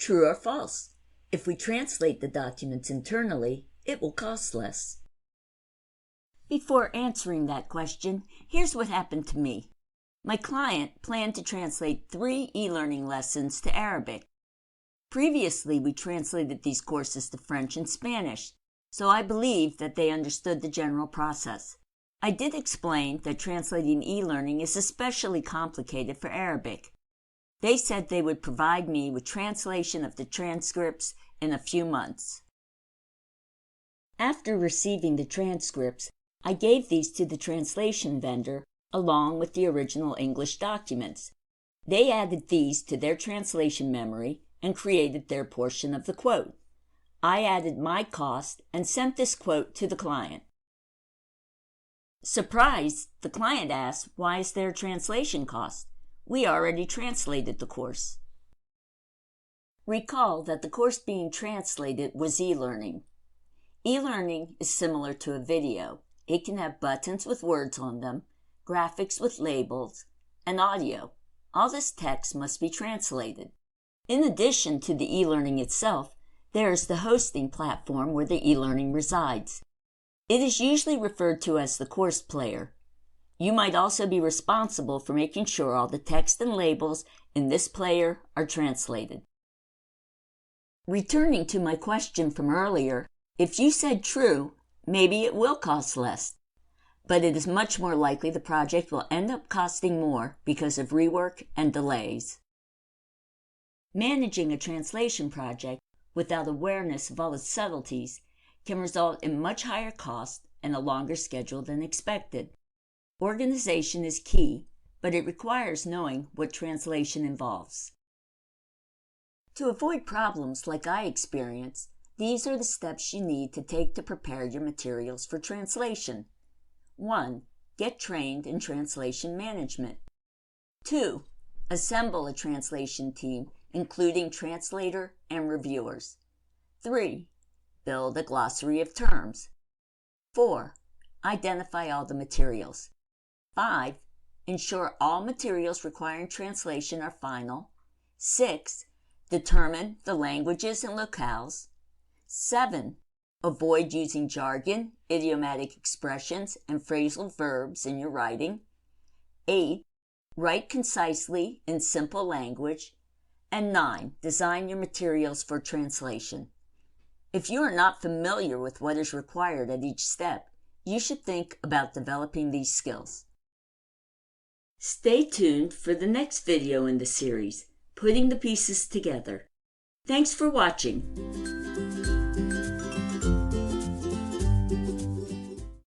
True or false? If we translate the documents internally, it will cost less. Before answering that question, here's what happened to me. My client planned to translate 3 e-learning lessons to Arabic. Previously, we translated these courses to French and Spanish, so I believed that they understood the general process. I did explain that translating e-learning is especially complicated for Arabic. They said they would provide me with translation of the transcripts in a few months. After receiving the transcripts, I gave these to the translation vendor along with the original English documents. They added these to their translation memory and created their portion of the quote. I added my cost and sent this quote to the client. Surprised, the client asked, "Why is there a translation cost? We already translated the course." Recall that the course being translated was e-learning. E-learning is similar to a video. It can have buttons with words on them, graphics with labels, and audio. All this text must be translated. In addition to the e-learning itself, there is the hosting platform where the e-learning resides. It is usually referred to as the course player. You might also be responsible for making sure all the text and labels in this player are translated. Returning to my question from earlier, if you said true, maybe it will cost less, but it is much more likely the project will end up costing more because of rework and delays. Managing a translation project without awareness of all its subtleties can result in much higher cost and a longer schedule than expected. Organization is key, but it requires knowing what translation involves. To avoid problems like I experienced, these are the steps you need to take to prepare your materials for translation. 1. Get trained in translation management. 2. Assemble a translation team, including translator and reviewers. 3. Build a glossary of terms. 4. Identify all the materials. 5. Ensure all materials requiring translation are final. 6. Determine the languages and locales. 7. Avoid using jargon, idiomatic expressions, and phrasal verbs in your writing. 8. Write concisely in simple language. And 9. Design your materials for translation. If you are not familiar with what is required at each step, you should think about developing these skills. Stay tuned for the next video in the series, Putting the Pieces Together. Thanks for watching.